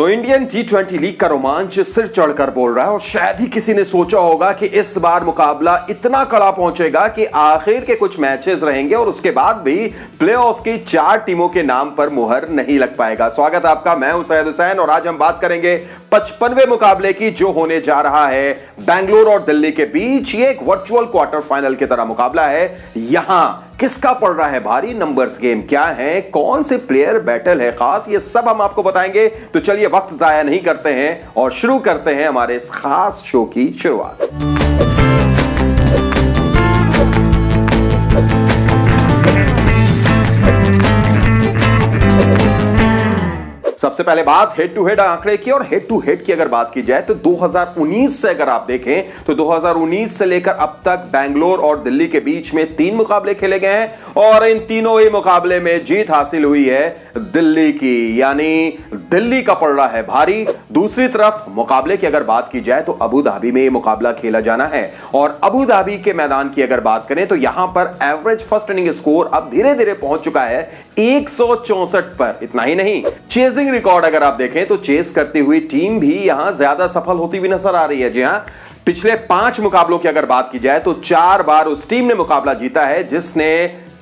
तो Indian T20 league का रोमांच सिर चढ़कर बोल रहा है और शायद ही किसी ने सोचा होगा कि इस बार मुकाबला इतना कड़ा पहुंचेगा कि आखिर के कुछ मैचेस रहेंगे और उसके बाद भी प्लेऑफ्स की 4 टीमों के नाम पर मुहर नहीं लग पाएगा। स्वागत है आपका, मैं हूं सैयद हुसैन और आज हम बात करेंगे 55वें मुकाबले की जो होने जा रहा है बैंगलोर और दिल्ली के बीच। ये एक वर्चुअल क्वार्टर फाइनल की तरह मुकाबला है। यहां किसका पड़ रहा है भारी, नंबर्स गेम क्या है, कौन से प्लेयर बैटल है खास, ये सब हम आपको बताएंगे। तो चलिए वक्त जाया नहीं करते हैं और शुरू करते हैं हमारे इस खास शो की शुरुआत। सबसे पहले बात हेड टू हेड आंकड़े की, और हेड टू हेड की अगर बात की जाए तो 2019 से अगर आप देखें तो 2019 से लेकर अब तक बैंगलोर और दिल्ली के बीच में 3 मुकाबले खेले गए हैं और इन तीनों ही मुकाबले में जीत हासिल हुई है दिल्ली की, यानी दिल्ली का पड़ रहा है भारी। दूसरी तरफ मुकाबले की अगर बात की जाए तो अबू धाबी में यह मुकाबला खेला जाना है और अबू धाबी के मैदान की अगर बात करें तो यहां पर एवरेज फर्स्ट इनिंग स्कोर अब धीरे धीरे पहुंच चुका है 164 पर। इतना ही नहीं, चेजिंग रिकॉर्ड अगर आप देखें तो चेस करती हुई टीम भी यहां ज्यादा सफल होती हुई नजर आ रही है। जी हां, पिछले 5 मुकाबलों की अगर बात की जाए तो 4 बार उस टीम ने मुकाबला जीता है जिसने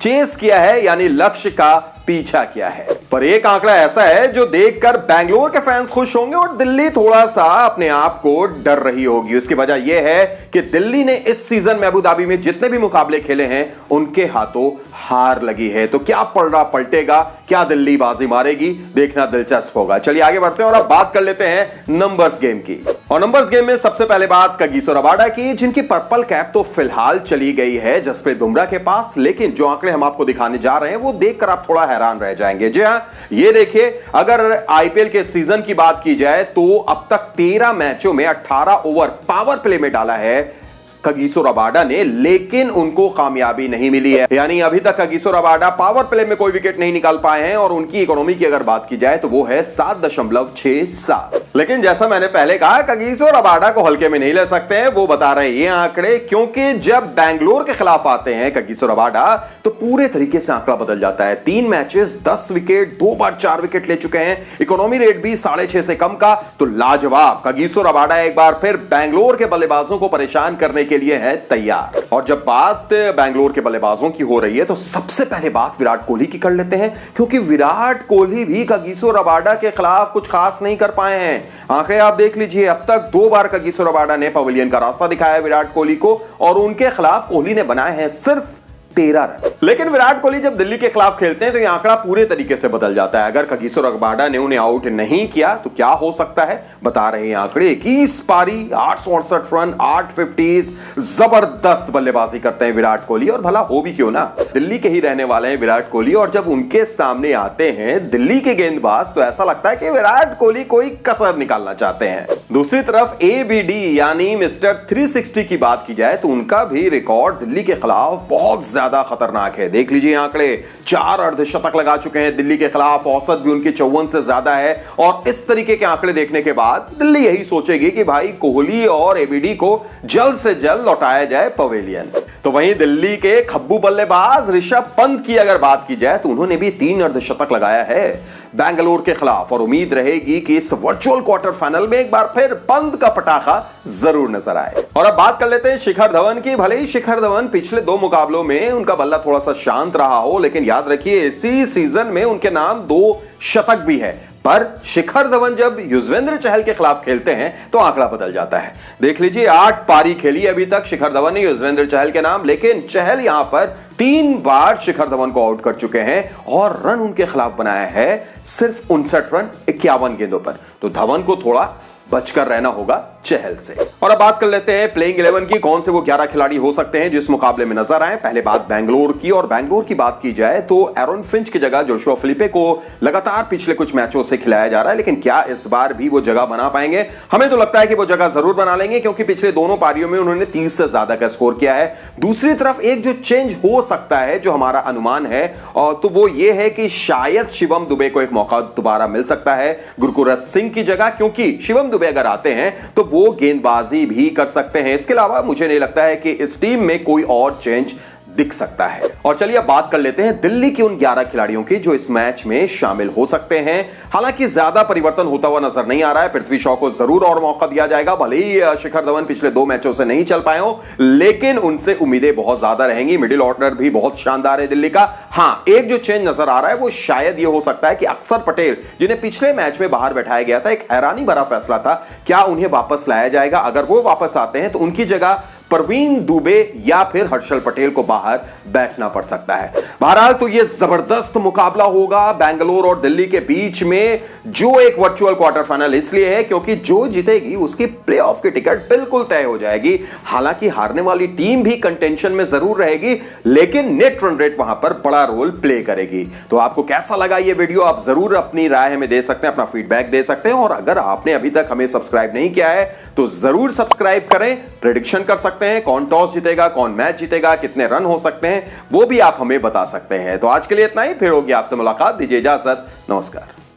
चेस किया है, यानी लक्ष्य का पीछा किया है। पर एक आंकड़ा ऐसा है जो देखकर बैंगलोर के फैंस खुश होंगे और दिल्ली थोड़ा सा अपने आप को डर रही होगी। उसकी वजह यह है कि दिल्ली ने इस सीजन में अबू धाबी में जितने भी मुकाबले खेले हैं उनके हाथों हार लगी है। तो क्या पलड़ा पलटेगा, क्या दिल्ली बाजी मारेगी, देखना दिलचस्प होगा। चलिए आगे बढ़ते हैं और अब बात कर लेते हैं नंबर्स गेम की। और नंबर्स गेम में सबसे पहले बात कगिसो रबाडा की, जिनकी पर्पल कैप तो फिलहाल चली गई है जसप्रीत बुमराह के पास, लेकिन जो आंकड़े हम आपको दिखाने जा रहे हैं वो देखकर आप थोड़ा हैरान रह जाएंगे। जी हां, ये देखिए, अगर आईपीएल के सीजन की बात की जाए तो अब तक 13 मैचों में 18 ओवर पावर प्ले में डाला है कगिसो रबाडा ने, लेकिन उनको कामयाबी नहीं मिली है। यानी अभी तक कगिसो रबाडा पावर प्ले में कोई विकेट नहीं निकाल पाए हैं और उनकी इकोनॉमी की अगर बात की जाए तो वो है 7.67। लेकिन जैसा मैंने पहले कहा, कगिसो रबाडा को हल्के में नहीं ले सकते हैं, वो बता रहे ये आंकड़े, क्योंकि जब बैंगलोर के खिलाफ आते हैं कगिसो रबाडा तो पूरे तरीके से आंकड़ा बदल जाता है। 3 मैचेस 10 विकेट, 2 बार 4 विकेट ले चुके हैं, इकोनॉमी रेट भी 6.5 से कम का। तो लाजवाब, कगिसो रबाडा एक बार फिर बैंगलोर के बल्लेबाजों को परेशान करने के लिए है तैयार। और जब बात बैंगलोर के बल्लेबाजों की हो रही है तो सबसे पहले बात विराट कोहली की कर लेते हैं, क्योंकि विराट कोहली भी कगिसो रबाडा के खिलाफ कुछ खास नहीं कर पाए हैं। आंकड़े आप देख लीजिए, अब तक 2 बार कगिसो रबाडा ने पवेलियन का रास्ता दिखाया विराट कोहली को और उनके खिलाफ कोहली ने बनाए हैं सिर्फ 13 रन। लेकिन विराट कोहली जब दिल्ली के खिलाफ खेलते हैं तो यह आंकड़ा पूरे तरीके से बदल जाता है। अगर कगिसो रबाडा ने उन्हें आउट नहीं किया तो क्या हो सकता है, बता रहे हैं आंकड़े। 21 पारी, 868 रन, 8 50s, जबरदस्त बल्लेबाजी करते हैं विराट कोहली। और भला हो भी क्यों ना, दिल्ली के ही रहने वाले हैं विराट कोहली, और जब उनके सामने आते हैं दिल्ली के गेंदबाज तो ऐसा लगता है कि विराट कोहली कोई कसर निकालना चाहते हैं। दूसरी तरफ एबीडी यानी मिस्टर 360 की बात की जाए तो उनका भी रिकॉर्ड दिल्ली के खिलाफ बहुत ज्यादा खतरनाक है। देख लीजिए आंकड़े, 4 अर्धशतक लगा चुके हैं दिल्ली के खिलाफ, औसत भी उनकी 54 से ज्यादा है। और इस तरीके के आंकड़े देखने के बाद दिल्ली यही सोचेगी कि भाई कोहली और एबीडी को जल्द से जल्द लौटाया जाए पवेलियन। तो वहीं दिल्ली के खब्बू बल्लेबाज ऋषभ पंत की अगर बात की जाए तो उन्होंने भी 3 अर्धशतक लगाया है बैंगलोर के खिलाफ और उम्मीद रहेगी कि इस वर्चुअल क्वार्टर फाइनल में एक बार फिर पंत का पटाखा जरूर नजर आए। और अब बात कर लेते हैं शिखर धवन की। भले ही शिखर धवन पिछले 2 मुकाबलों में उनका बल्ला थोड़ा सा शांत रहा हो, लेकिन याद रखिए इसी सीजन में उनके नाम 2 शतक भी है। पर शिखर धवन जब युजवेंद्र चहल के खिलाफ खेलते हैं तो आंकड़ा बदल जाता है। देख लीजिए, 8 पारी खेली अभी तक शिखर धवन ने युजवेंद्र चहल के नाम, लेकिन चहल यहां पर 3 बार शिखर धवन को आउट कर चुके हैं और रन उनके खिलाफ बनाया है सिर्फ 59 रन 51 गेंदों पर। तो धवन को थोड़ा बचकर रहना होगा चहल से। और अब बात कर लेते हैं प्लेइंग 11 की, कौन से वो 11 खिलाड़ी हो सकते हैं जिस मुकाबले में नजर आए। पहले बात बैंगलोर की, और बैंगलोर की बात की जाए तो एरन फिंच की जगह जोशुआ फिलिपे को लगातार पिछले कुछ मैचों से खिलाया जा रहा है, लेकिन क्या इस बार भी वो जगह बना पाएंगे? हमें तो लगता है कि वो जगह जरूर बना लेंगे, क्योंकि पिछले दोनों पारियों में उन्होंने 30 से ज्यादा का स्कोर किया है। दूसरी तरफ एक जो चेंज हो सकता है, जो हमारा अनुमान है, तो वो ये है कि शायद शिवम दुबे को एक मौका दोबारा मिल सकता है गुरकुरत सिंह की जगह, क्योंकि शिवम दुबे अगर आते हैं तो वो गेंदबाजी भी कर सकते हैं। इसके अलावा मुझे नहीं लगता है कि इस टीम में कोई और चेंज दिख सकता है। और चलिए अब बात कर लेते हैं दिल्ली के उन 11 खिलाड़ियों की जो इस मैच में शामिल हो सकते हैं। हालांकि ज्यादा परिवर्तन होता हुआ नजर नहीं आ रहा है। पृथ्वी शॉ को जरूर और मौका दिया जाएगा, भले ही शिखर धवन पिछले 2 मैचों से नहीं चल पाए हो, लेकिन उनसे उम्मीदें बहुत ज्यादा रहेंगी। मिडिल ऑर्डर भी बहुत शानदार है दिल्ली का। हां, एक जो चेंज नजर आ रहा है वो शायद ये हो सकता है कि अक्षर पटेल, जिन्हें पिछले मैच में बाहर बैठाया गया था, एक हैरानी भरा फैसला था, क्या उन्हें वापस लाया जाएगा? अगर वो वापस आते हैं तो उनकी जगह प्रवीण दुबे या फिर हर्षल पटेल को बाहर बैठना पड़ सकता है। बहरहाल तो यह जबरदस्त मुकाबला होगा बेंगलोर और दिल्ली के बीच में, जो एक वर्चुअल क्वार्टर फाइनल इसलिए है क्योंकि जो जीतेगी उसकी प्लेऑफ की टिकट बिल्कुल तय हो जाएगी। हालांकि हारने वाली टीम भी कंटेंशन में जरूर रहेगी, लेकिन नेट रन रेट वहां पर बड़ा रोल प्ले करेगी। तो आपको कैसा लगा यह वीडियो? आप जरूर अपनी राय हमें दे सकते हैं, अपना फीडबैक दे सकते हैं। और अगर आपने अभी तक हमें सब्सक्राइब नहीं किया है तो जरूर सब्सक्राइब करें। प्रेडिक्शन कर सकते हैं, कौन टॉस जीतेगा, कौन मैच जीतेगा, कितने रन हो सकते हैं, वो भी आप हमें बता सकते हैं। तो आज के लिए इतना ही, फिर होगी आपसे मुलाकात। दीजिए इजाजत, नमस्कार।